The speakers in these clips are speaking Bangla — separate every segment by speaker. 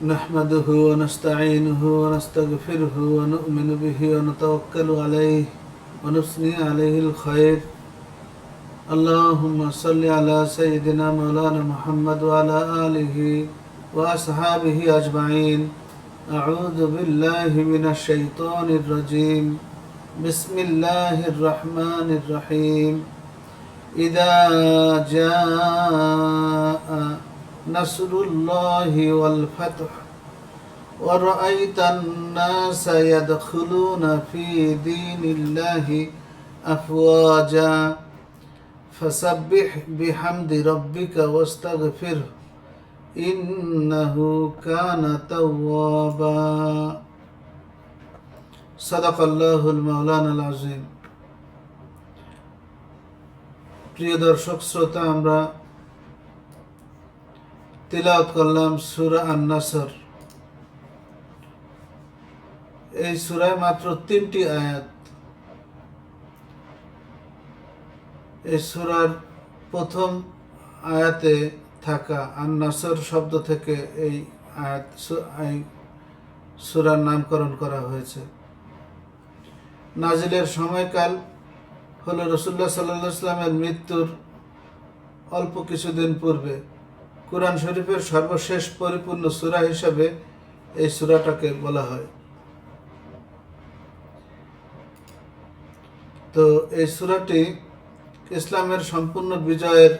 Speaker 1: نحمده ونستعينه ونستغفره ونؤمن به ونتوكل عليه ونثني عليه الخير. اللهم صل على سيدنا مولانا محمد وعلى آله وأصحابه أجمعين. أعوذ بالله من الشيطان الرجيم. بسم الله الرحمن الرحيم. إذا جاء نصر الله والفتح ورأيت الناس يدخلون في دين الله أفواجا فسبح بحمد ربك واستغفره إنه كان توابا. صدق الله المولانا العظيم. প্রিয় দর্শক শ্রোতা, আমরা তিলাওয়াত করলাম সূরা আন-নাসর। এই সূরায় মাত্র 3টি আয়াত। এই সূরার প্রথম আয়াতে থাকা আন-নাসর শব্দ থেকে এই সূরার নামকরণ করা হয়েছে। নাজিলের সময়কাল হলো রাসূলুল্লাহ সাল্লাল্লাহু আলাইহি ওয়াসাল্লামের মৃত্যুর অল্প কিছুদিন পূর্বে। কুরআন শরীফের সর্বশেষ পরিপূর্ণ সূরা হিসাবে এই সূরাটাকে বলা হয়। তো এই সূরাটি ইসলামের সম্পূর্ণ বিজয়ের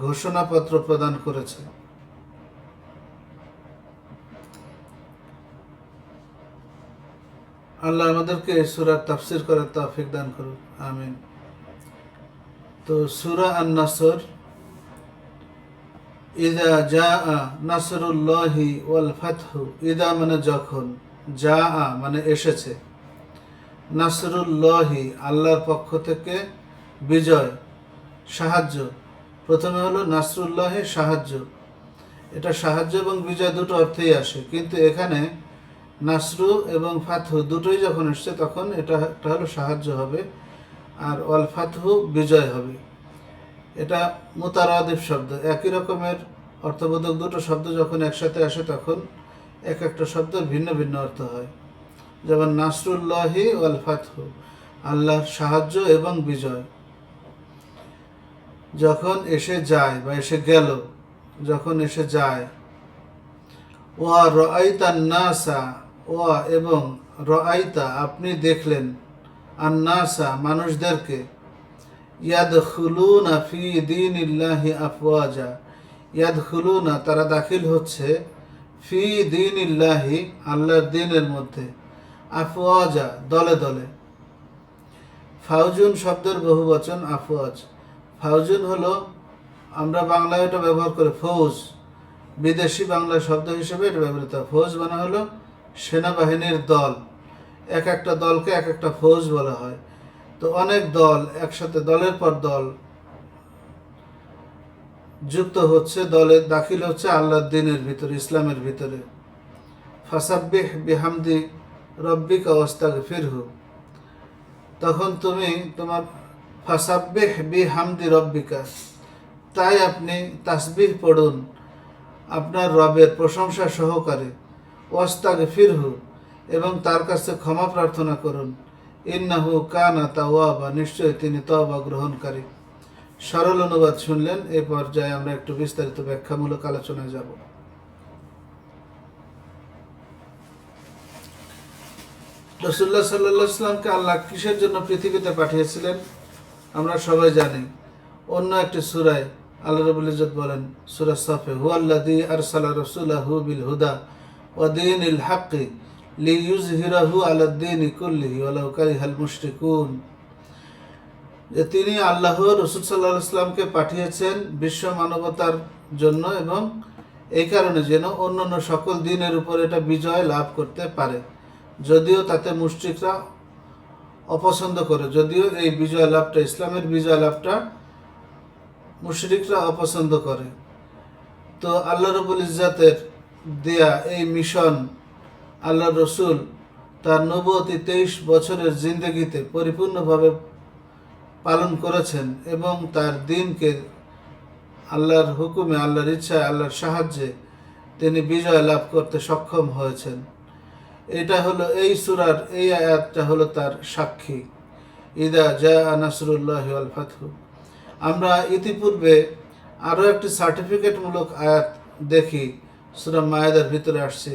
Speaker 1: ঘোষণাপত্র প্রদান করেছে। আল্লাহ আমাদেরকে এই সূরার তাফসীর করার তৌফিক দান করুন, আমিন। তো সূরা আন-নাসর, ইদা জাআ নাসরুল্লাহি ওয়াল ফাতহু। ইদা মানে যখন, জাআ মানে এসেছে, নাসরুল্লাহি আল্লাহর পক্ষ থেকে বিজয়, সাহায্য। প্রথমে হলো নাসরুল্লাহি সাহায্য। এটা সাহায্য এবং বিজয় দুটো অর্থেই আসে, কিন্তু এখানে নাসরু এবং ফাতহু দুটোই যখন এসছে তখন এটা হলো সাহায্য হবে, আর ওয়াল ফাতহু বিজয় হবে। এটা মুতারাদিফ শব্দ। একই রকমের অর্থবোধক দুটো শব্দ যখন একসাথে আসে তখন এক একটা শব্দের ভিন্ন ভিন্ন অর্থ হয়। যেমন নাসরুল্লাহি ওয়াল ফাতহু, আল্লাহর সাহায্য এবং বিজয়। যখন এসে যায় বা এসে গেল, যখন এসে যায়। ওয়া রাআইতান নাসা, ওয়া এবং রাআইতা আপনি দেখলেন, আন-নাসা মানুষদেরকে, ইয়াদখুলুনা ফি দীনিল্লাহি আফওয়াজা, ইয়াদখুলুনা তারা দাখিল হচ্ছে, ফি দীনিল্লাহি আল্লাহর দ্বীনের মধ্যে, আফওয়াজা দলে দলে। ফাউজুন শব্দের বহুবচন আফওয়াজ। ফাউজুন হলো, আমরা বাংলায় এটা ব্যবহার করি ফৌজ, বিদেশি বাংলা শব্দ হিসেবে এটা ব্যবহৃত। ফৌজ মানে হলো সেনাবাহিনীর দল। এক একটা দলকে এক একটা ফৌজ বলা হয়। তো অনেক দল একসাথে, দলের পর দল যুক্ত হচ্ছে, দলে দাখিল হচ্ছে আল্লাহর দ্বীনের ভিতরে, ইসলামের ভিতরে। ফাসাব্বিহ বিহামদি রব্বিকা ওয়াস্তাগফিরহু, তখন তুমি তোমার ফাসাব্বিহ বিহামদি রব্বিকা, তাই আপনি তাসবিহ পড়ুন আপনার রবের প্রশংসা সহকারে, ওয়াস্তাগফিরহু এবং তার কাছে ক্ষমা প্রার্থনা করুন, ইন্নাহু কানা তাওয়াবা নিশ্চয়ই তিনি তওবা গ্রহণকারী। সরল অনুবাদ শুনলেন। এই পর্যায়ে আমরা একটু বিস্তারিত ব্যাখ্যামূলক আলোচনায় যাব। রাসূলুল্লাহ সাল্লাল্লাহু আলাইহি ওয়াসাল্লামকে আল্লাহ কিসের জন্য পৃথিবীতে পাঠিয়েছিলেন আমরা সবাই জানি। অন্য একটি সূরায় আল্লাহ রাব্বুল ইজ্জত বলেন, সূরা সাফে, হুয়াল্লাযী আরসালা রাসূলাহু বিল হুদা ওয়া দীনিল হাক্কি লিইয়ুযহিরাহু আলাদ-দীনি কুল্লিহি ওয়ালাউ কারিহাল মুশরিকুন। যে তিনি আল্লাহ রাসূল সাল্লাল্লাহু আলাইহি ওয়াসাল্লামকে পাঠিয়েছেন বিশ্ব মানবতার জন্য, এবং এই কারণে যেন অন্যান্য সকল দ্বীনের উপর এটা বিজয় লাভ করতে পারে, যদিও তাতে মুশরিকরা অপছন্দ করে। যদিও এই বিজয় লাভটা, ইসলামের বিজয় লাভটা মুশরিকরা অপছন্দ করে। তো আল্লাহ রাব্বুল ইজ্জতের দেয়া এই মিশন আল্লাহ রসুল তার নবুয়তি 23 বছরের জিন্দেগিতে পরিপূর্ণভাবে পালন করেছেন, এবং তার দ্বীনকে আল্লাহর হুকুমে, আল্লাহর ইচ্ছায়, আল্লাহর সাহায্যে তিনি বিজয় লাভ করতে সক্ষম হয়েছেন। এটা হলো এই সূরার এই আয়াতটা হলো তার সাক্ষী। ইদা জাআ নাসরুল্লাহি ওয়াল ফাতহু। আমরা ইতিপূর্বে আরও একটি সার্টিফিকেটমূলক আয়াত দেখি, সূরা মায়েদার ভিতরে আসছে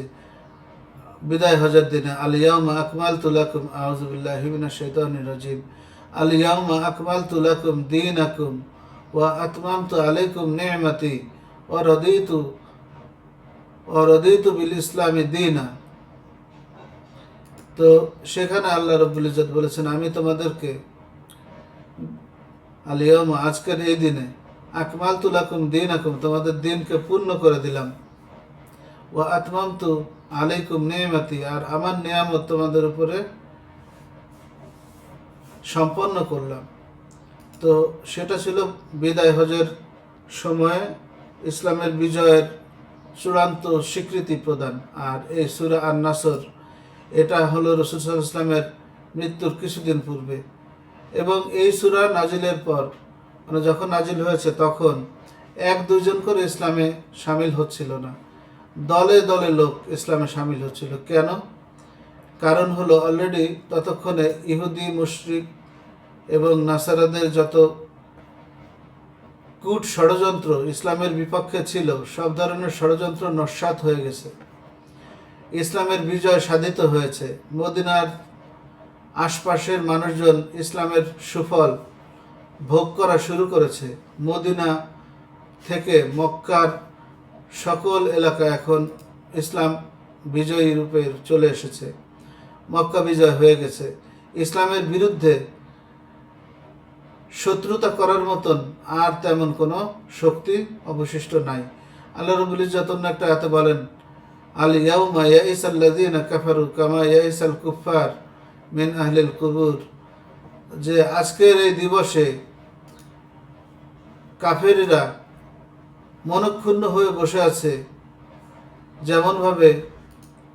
Speaker 1: বিদায় হজের দিনে, আল ইয়াউমা আকমালতু লাকুম, আউযু বিল্লাহি মিনাশ শাইতানির রাজিম, আল ইয়াউমা আকমালতু লাকুম দীনাকুম ওয়া আতমামতু আলাইকুম নি'মাতি ওয়া রাদিতু বিল ইসলামি দীনা। তো সেখানে আল্লাহ রাব্বুল ইজ্জত বলেছেন, আমি তোমাদেরকে আল ইয়াউমা, আজকের এই দিনে, আকমালতু লাকুম দীনাকুম, তোমাদের দিনকে পূর্ণ করে দিলাম, ওয়া আতমামতু আলাইকুম নি'মাতি, আর আমার নিয়ামত তোমাদের উপরে সম্পন্ন করলাম। তো সেটা ছিল বিদায় হজের সময়ে ইসলামের বিজয়ের চূড়ান্ত স্বীকৃতি প্রদান। আর এই সূরা আন-নাসর, এটা হলো রাসূল সাল্লাল্লাহু আলাইহি ওয়াসাল্লামের মৃত্যুর কিছুদিন পূর্বে। এবং এই সূরা নাজিলের পর, মানে যখন নাজিল হয়েছে তখন এক দুজন করে ইসলামে সামিল হচ্ছিল না, দলে দলে লোক ইসলামে সামিল হচ্ছিল। কেন? কারণ হলো অলরেডি ততক্ষণে ইহুদি, মুশরিক এবং নাসারাদের যত কূট ষড়যন্ত্র ইসলামের বিপক্ষে ছিল, সব ধরনের ষড়যন্ত্র নস্যাৎ হয়ে গেছে। ইসলামের বিজয় সাধিত হয়েছে। মদিনার আশপাশের মানুষজন ইসলামের সুফল ভোগ করা শুরু করেছে। মদিনা থেকে মক্কার সকল এলাকা এখন ইসলাম বিজয়ী রূপে চলে এসেছে। মক্কা বিজয় হয়ে গেছে। ইসলামের বিরুদ্ধে শত্রুতা করার মতন আর তেমন কোনো শক্তি অবশিষ্ট নাই। আল্লাহ রাব্বুল ইজ্জত অন্য একটা আয়াতে বলেন, আল ইয়াউমা ইয়াইসাল্লাযীনা কাফারু কামা ইয়াইসাল কুফফার মিন আহলিল কুবুর, যে আজকের এই দিবসে কাফেররা মনক্ষুণ্ণ হয়ে বসে আছে, যেমনভাবে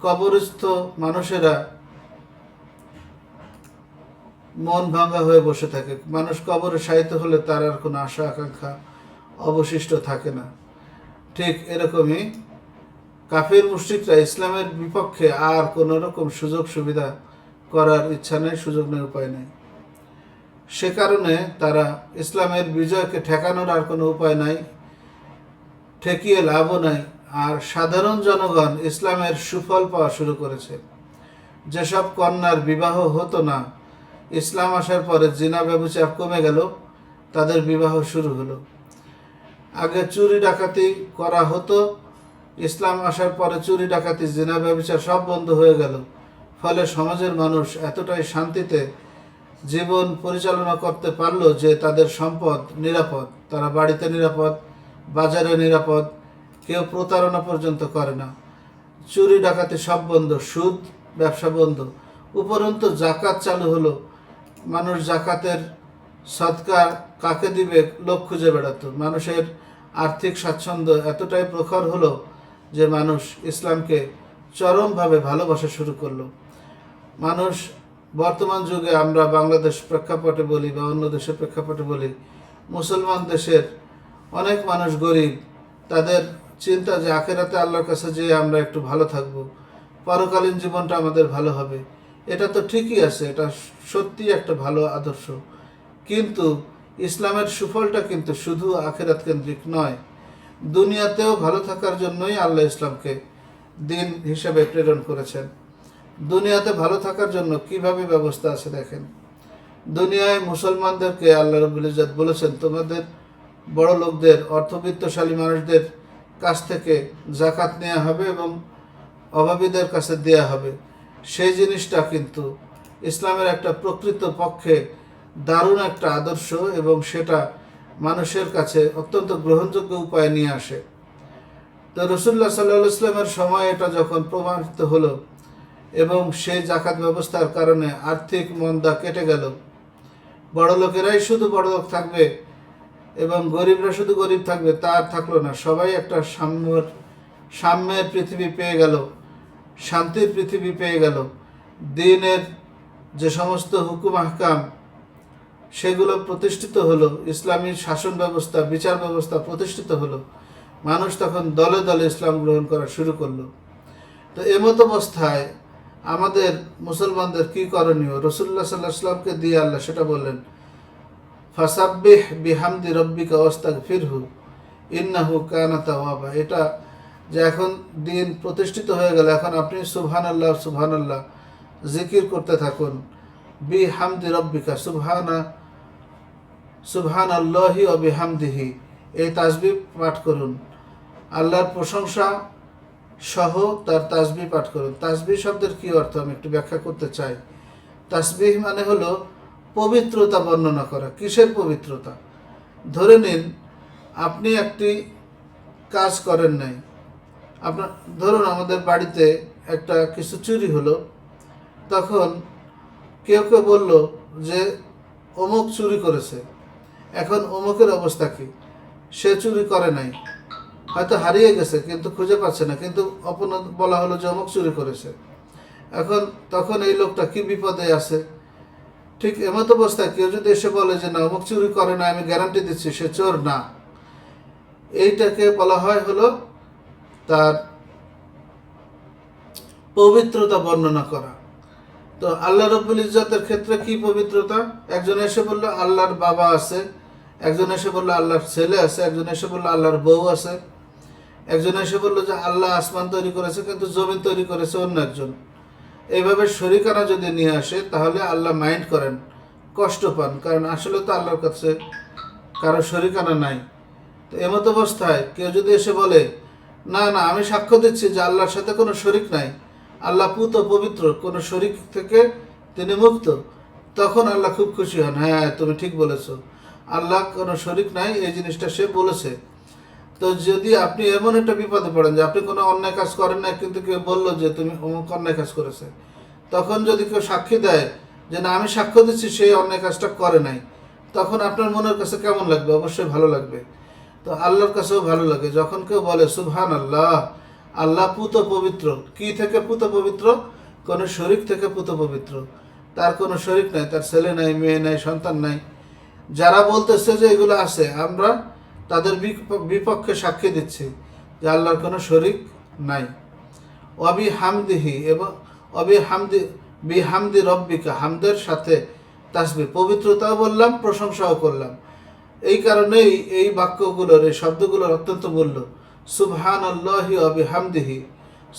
Speaker 1: কবরস্থ মানুষেরা মন ভাঙ্গা হয়ে বসে থাকে। মানুষ কবরে শায়িত হলে তার আর কোনো আশা আকাঙ্ক্ষা অবশিষ্ট থাকে না। ঠিক এরকমই কাফির মুশরিকরা ইসলামের বিপক্ষে আর কোনো রকম সুযোগ সুবিধা করার ইচ্ছা নেই, সুযোগ নেই, উপায় নেই। সে কারণে তারা ইসলামের বিজয়কে ঠেকানোর আর কোনো উপায় নাই, ঠেকিয়ে লাভও নাই। আর সাধারণ জনগণ ইসলামের সুফল পাওয়া শুরু করেছে। যেসব কন্যার বিবাহ হতো না, ইসলাম আসার পরে জিনা ব্যভিচার কমে গেল, তাদের বিবাহ শুরু হলো। আগে চুরি ডাকাতি করা হতো, ইসলাম আসার পরে চুরি ডাকাতি, জিনা ব্যভিচার সব বন্ধ হয়ে গেল। ফলে সমাজের মানুষ এতটাই শান্তিতে জীবন পরিচালনা করতে পারলো যে তাদের সম্পদ নিরাপদ, তারা বাড়িতে নিরাপদ, বাজারে নিরাপদ, কেউ প্রতারণা পর্যন্ত করে না। চুরি ডাকাতি সব বন্ধ, সুদ ব্যবসা বন্ধ। উপরন্তু জাকাত চালু হলো। মানুষ জাকাতের সদকা কাকে দিবে লোক খুঁজে বেড়াতো। মানুষের আর্থিক স্বাচ্ছন্দ্য এতটাই প্রখর হলো যে মানুষ ইসলামকে চরমভাবে ভালোবাসা শুরু করলো। মানুষ বর্তমান যুগে, আমরা বাংলাদেশ প্রেক্ষাপটে বলি বা অন্য দেশের প্রেক্ষাপটে বলি, মুসলমান দেশের অনেক মানুষ গরিব। তাদের চিন্তা যে আখেরাতে আল্লাহর কাছে যেয়ে আমরা একটু ভালো থাকব, পরকালীন জীবনটা আমাদের ভালো হবে। এটা তো ঠিকই আছে, এটা সত্যি একটা ভালো আদর্শ। কিন্তু ইসলামের সুফলটা কিন্তু শুধু আখেরাত কেন্দ্রিক নয়। দুনিয়াতেও ভালো থাকার জন্যই আল্লাহ ইসলামকে দিন হিসেবে প্রেরণ করেছেন। দুনিয়াতে ভালো থাকার জন্য কিভাবে ব্যবস্থা আছে দেখেন। দুনিয়ায় মুসলমানদেরকে আল্লাহ রাব্বুল ইজ্জত বলেছেন, তোমাদের বড় লোকদের, অর্থবিত্তশালী মানুষদের কাছ থেকে জাকাত নেওয়া হবে এবং অভাবীদের কাছে দেয়া হবে। সেই জিনিসটা কিন্তু ইসলামের একটা প্রকৃত পক্ষে দারুণ একটা আদর্শ, এবং সেটা মানুষের কাছে অত্যন্ত গ্রহণযোগ্য উপায়ে নিয়ে আসে। তো রাসূলুল্লাহ সাল্লাল্লাহু আলাইহি ওয়াসাল্লামের সময় এটা যখন প্রমাণিত হলো এবং সেই জাকাত ব্যবস্থার কারণে আর্থিক মন্দা কেটে গেল, বড় লোকেরাই শুধু বড় লোক থাকবে এবং গরিবরা শুধু গরিব থাকবে তা আর থাকলো না। সবাই একটা সাম্যের পৃথিবী পেয়ে গেল, শান্তির পৃথিবী পেয়ে গেল। দ্বীনের যে সমস্ত হুকুম আহকাম সেগুলো প্রতিষ্ঠিত হলো, ইসলামী শাসন ব্যবস্থা, বিচার ব্যবস্থা প্রতিষ্ঠিত হলো। মানুষ তখন দলে দলে ইসলাম গ্রহণ করা শুরু করলো। তো এমত অবস্থায় আমাদের মুসলমানদের কি করণীয়? রাসূলুল্লাহ সাল্লাল্লাহু আলাইহি ওয়াসাল্লামকে দিয়ে আল্লাহ সেটা বললেন, ফাসাব্বিহ বিহামদি রব্বিকা ওয়াস্তাগফিরহু ইন্নাহু কানা তাওয়াবা। এটা যে এখন দিন প্রতিষ্ঠিত হয়ে গেল, এখন আপনি সুবহানাল্লাহ সুবহানাল্লাহ জিকির করতে থাকুন। বিহামদি রব্বিকা সুবহানাল্লাহি ওয়া বিহামদিহি, এই তাসবিহ পাঠ করুন। আল্লাহর প্রশংসা সহ তার তাসবিহ পাঠ করুন। তাসবিহ শব্দের কি অর্থ আমি একটু ব্যাখ্যা করতে চাই। তাসবিহ মানে হলো পবিত্রতা বর্ণনা করা। কিসের পবিত্রতা? ধরে নিন আপনি একটি কাজ করেন নাই, আপনার ধরুন আমাদের বাড়িতে একটা কিছু চুরি হলো, তখন কেউ কেউ বলল যে অমুক চুরি করেছে। এখন অমুকের অবস্থা কি? সে চুরি করে নাই, হয়তো হারিয়ে গেছে কিন্তু খুঁজে পাচ্ছে না, কিন্তু অপরাধ বলা হলো যে অমুক চুরি করেছে। এখন তখন এই লোকটা কি বিপদে আছে? ঠিক এমত অবস্থায় কেউ যদি এসে বলে যে না অমুক চুরি করে না, আমি গ্যারান্টি দিচ্ছি সে চোর না, এইটাকে বলা হয় হলো তার পবিত্রতা বর্ণনা করা। তো আল্লাহ রাব্বুল ইজ্জতের ক্ষেত্রে কি পবিত্রতা? একজন এসে বললো আল্লাহর বাবা আছে, একজন এসে বললো আল্লাহর ছেলে আছে, একজন এসে বললো আল্লাহর বউ আছে, একজন এসে বললো যে আল্লাহ আসমান তৈরি করেছে কিন্তু জমিন তৈরি করেছে অন্য একজন। এইভাবে শরিকানা যদি নিয়ে আসে তাহলে আল্লাহ মাইন্ড করেন, কষ্ট পান, কারণ আসলে তো আল্লাহর কাছে কারো শরিকানা নাই। তো এমত অবস্থায় কেউ যদি এসে বলে না না আমি সাক্ষ্য দিচ্ছি যে আল্লাহর সাথে কোনো শরিক নাই, আল্লাহ পুত পবিত্র, কোনো শরিক থেকে তিনি মুক্ত, তখন আল্লাহ খুব খুশি হন। হ্যাঁ তুমি ঠিক বলেছ, আল্লাহ কোনো শরিক নাই, এই জিনিসটা সে বলেছে। তো যদি আপনি এমন একটা বিপদে পড়েন যে আপনি কোনো অন্যায় কাজ করেন না কিন্তু কেউ বললো যে তুমি অমুক অন্যায় কাজ করেছে, তখন যদি কেউ সাক্ষী দেয় যে না আমি সাক্ষ্য দিচ্ছি সেই অন্যায় কাজটা করে নাই, তখন আপনার মনের কাছে কেমন লাগবে? অবশ্যই ভালো লাগবে। তো আল্লাহর কাছেও ভালো লাগে যখন কেউ বলে সুবহানাল্লাহ, আল্লাহ পুত পবিত্র। কি থেকে পুত পবিত্র? কোনো শরিক থেকে পুত পবিত্র। তার কোনো শরিক নাই, তার ছেলে নাই, মেয়ে নাই, সন্তান নাই। যারা বলতেছে যে এগুলো আছে, আমরা তাদের বিপক্ষে সাক্ষী দিচ্ছি যে আল্লাহর কোনো শরিক নাই। অবি হামদিহি, এবং অবি হামদি বিহামদি রব্বিকা, হামদের সাথে তাসবিহ, পবিত্রতাও বললাম প্রশংসাও করলাম। এই কারণেই এই বাক্যগুলোর, এই শব্দগুলোর অত্যন্ত মূল্য। সুবহানাল্লাহি ওয়া বিহামদিহি,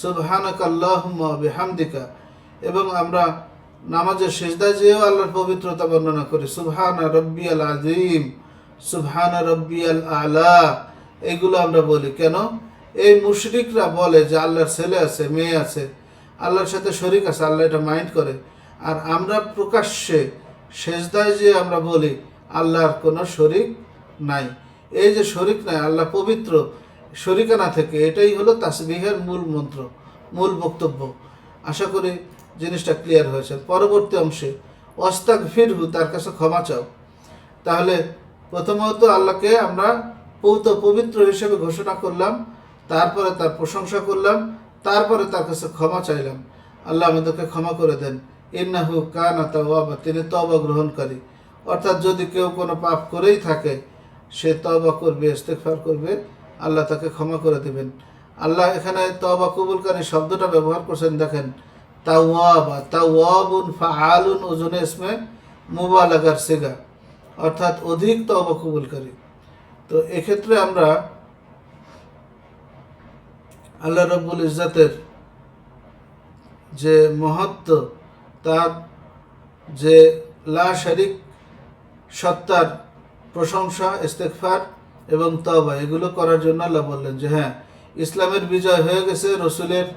Speaker 1: সুবহানাকাল্লাহুম্মা ওয়া বিহামদিকা। এবং আমরা নামাজের সিজদায় যেও আল্লাহর পবিত্রতা বর্ণনা করি, সুবহানা রব্বিয়াল আযীম, সুবহানা রব্বিয়াল আলা, এগুলো আমরা বলি। কেন? এই মুশরিকরা বলে যে আল্লাহর ছেলে আছে, মেয়ে আছে, আল্লাহর সাথে শরিক আছে, আল্লাহ এটা মাইন্ড করে। আর আমরা প্রকাশ্যে সিজদায় যে আমরা বলি আল্লাহর কোনো শরিক নাই। এই যে শরিক নাই, আল্লাহ পবিত্র শরিকানা থেকে, এটাই হলো তাসবিহের মূল মন্ত্র, মূল বক্তব্য। আশা করি জিনিসটা ক্লিয়ার হয়েছে। পরবর্তী অংশে ওয়াস্তাগফিরহু, তার কাছে ক্ষমা চাও। তাহলে প্রথমত আল্লাহকে আমরা পবিত্র হিসেবে ঘোষণা করলাম, তারপরে তার প্রশংসা করলাম, তারপরে তার কাছে ক্ষমা চাইলাম। আল্লাহ আমাদেরকে ক্ষমা করে দেন। ইন্নাহু কানা তাওয়াবা, তিনি তওবা গ্রহণকারী। অর্থাৎ যদি কেউ কোনো পাপ করেই থাকে, সে তওবা করবে, ইস্তেগফার করবে, আল্লাহ তাকে ক্ষমা করে দেবেন। আল্লাহ এখানে তওবা কবুলকারী শব্দটা ব্যবহার করছেন, দেখেন তাওয়াবা, তাওয়াবুন ফাআলুন, ওজনে ইসমে মুবালাগার সিগা, অর্থাৎ অধিক তওবা কবুলকারী। তো এক্ষেত্রে আমরা আল্লাহ রাব্বুল ইজ্জতের যে মহত্ব, তার যে লা শারিক সত্তার প্রশংসা, ইস্তেগফার এবং তওবা, এগুলো করার জন্য আল্লাহ বললেন যে হ্যাঁ ইসলামের বিজয় হয়ে গেছে, রসুলের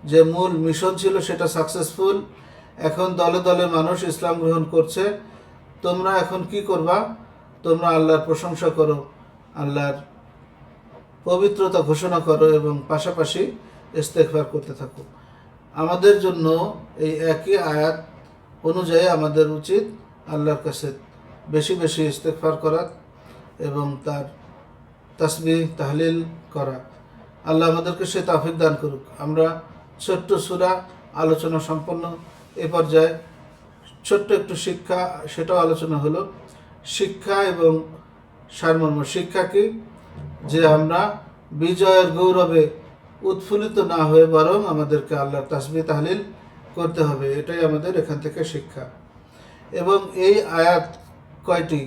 Speaker 1: যে মূল মিশন ছিল সেটা সাকসেসফুল। এখন দলে দলে মানুষ ইসলাম গ্রহণ করছে। তোমরা এখন কি করবা? তোমরা আল্লাহর প্রশংসা করো, আল্লাহর পবিত্রতা ঘোষণা করো এবং পাশাপাশি ইস্তেগফার করতে থাকো। আমাদের জন্য এই একই আয়াত অনুযায়ী আমাদের উচিত আল্লাহর কাছে বেশি বেশি ইস্তেগফার করা এবং তার তাসবিহ তাহলিল করা। আল্লাহ আমাদেরকে সে তৌফিক দান করুক। আমরা ছোট্ট সূরা আলোচনা সম্পন্ন এ পর্যায়ে ছোট্ট একটু শিক্ষা, সেটাও আলোচনা হলো। শিক্ষা এবং সারমর্ম। শিক্ষা কি? যে আমরা বিজয়ের গৌরবে উৎফুল্লিত না হয়ে বরং আমাদেরকে আল্লাহর তাসবিহ তাহলিল করতে হবে। এটাই আমাদের এখান থেকে শিক্ষা। এবং এই আয়াত কয়টি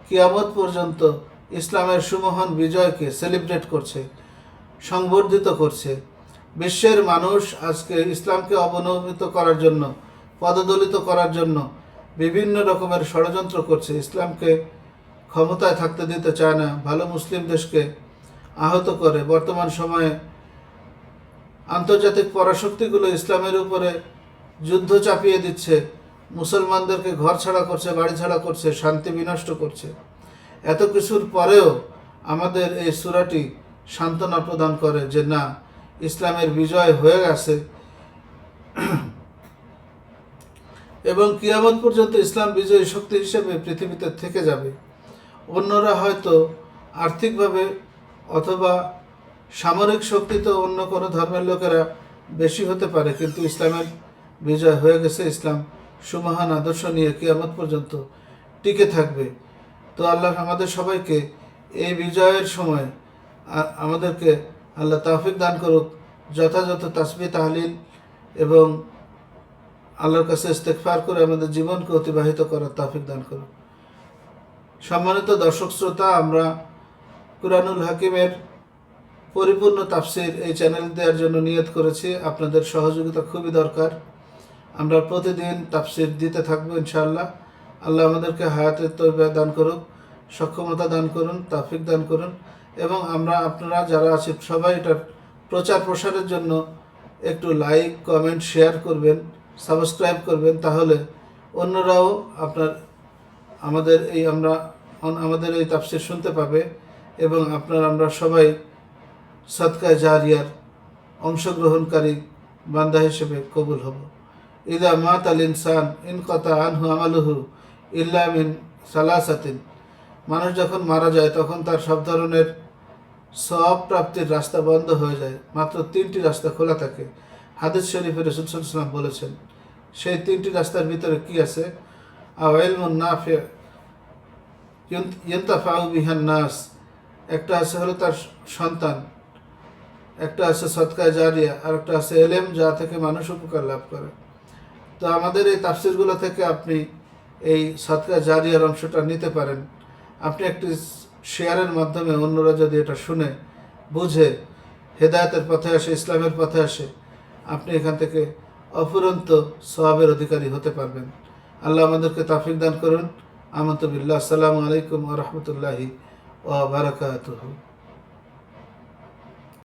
Speaker 1: কিয়ামত পর্যন্ত ইসলামের সুমহান বিজয়কে সেলিব্রেট করছে, সংবর্ধিত করছে। বিশ্বের মানুষ আজকে ইসলামকে অবনমিত করার জন্য, পদদলিত করার জন্য বিভিন্ন রকমের ষড়যন্ত্র করছে। ইসলামকে ক্ষমতায় থাকতে দিতে চায় না, ভালো মুসলিম দেশকে আহত করে। বর্তমান সময়ে আন্তর্জাতিক পরাশক্তিগুলো ইসলামের উপরে যুদ্ধ চাপিয়ে দিচ্ছে, মুসলমানদেরকে ঘর ছাড়া করছে, বাড়ি ছাড়া করছে, শান্তি বিনষ্ট করছে। এত কিছুর পরেও আমাদের এই সূরাটি সান্ত্বনা প্রদান করে যে না, ইসলামের বিজয় হয়ে গেছে এবং কিয়ামত পর্যন্ত ইসলাম বিজয়ী শক্তি হিসেবে পৃথিবীতে থেকে যাবে। অন্যরা হয়তো আর্থিকভাবে অথবা সামরিক শক্তিতে অন্য কোনো ধর্মের লোকেরা বেশি হতে পারে, কিন্তু ইসলামের বিজয় হয়ে গেছে। ইসলাম সুমহান আদর্শ নিয়ে কিয়ামত পর্যন্ত টিকে থাকবে। তো আল্লাহ আমাদের সবাইকে এই বিজয়ের সময় আমাদেরকে আল্লাহ তৌফিক দান করুক, যথাযথ তাসবিহ তাহলিল এবং আল্লাহর কাছে ইস্তেগফার করে আমাদের জীবনকে অতিবাহিত করার তৌফিক দান করুক। সম্মানিত দর্শক শ্রোতা, আমরা কুরআনুল হাকিমের পরিপূর্ণ তাফসির এই চ্যানেল দেওয়ার জন্য নিয়ত করেছি। আপনাদের সহযোগিতা খুবই দরকার। আমরা প্রতিদিন তাফসির দিতে থাকবো ইনশাআল্লাহ। আল্লাহ আমাদেরকে হায়াতের তৌফিক দান করুক, সক্ষমতা দান করুন, তৌফিক দান করুন। এবং আপনারা যারা আছেন সবাই এটার প্রচার প্রসারের জন্য একটু লাইক, কমেন্ট, শেয়ার করবেন, সাবস্ক্রাইব করবেন, তাহলে অন্যরাও আমাদের এই তাফসির শুনতে পাবে এবং আমরা সবাই সদকায়ে জারিয়ার অংশগ্রহণকারী বান্দা হিসেবে কবুল হব। ইদা মাতাল ইনসান ইনকাতা আনহু আমালুহু ইল্লা মিন সালাসাতিন। মানুষ যখন মারা যায় তখন তার সব ধরনের সওয়াব প্রাপ্তির রাস্তা বন্ধ হয়ে যায়, মাত্র 3টি রাস্তা খোলা থাকে। হাদিস শরীফে রাসূল সাল্লাল্লাহু আলাইহি ওয়াসাল্লাম বলেছেন। সেই 3টি রাস্তার ভিতরে কি আছে? আও ইলমুন নাফি ইয়ানতাফাউ বিহান নাস, একটা আছে হলো তার সন্তান, একটা আছে সদকায়ে জারিয়া, আর একটা আছে এলেম যা থেকে মানুষ উপকার লাভ করে। তো আমাদের এই তাফসিরগুলো থেকে আপনি এই সদকায়ে জারিয়ার অংশটা নিতে পারেন। আপনি একটি শেয়ারের মাধ্যমে অন্যরা যদি এটা শুনে বুঝে হেদায়েতের পথে আসে, ইসলামের পথে আসে, আপনি এখান থেকে অফুরন্ত সওয়াবের অধিকারী হতে পারবেন। আল্লাহ আমাদেরকে তৌফিক দান করুন। আমানতু বিল্লাহ। আসসালামু আলাইকুম ওয়া রাহমাতুল্লাহি ওয়া বারাকাতুহু।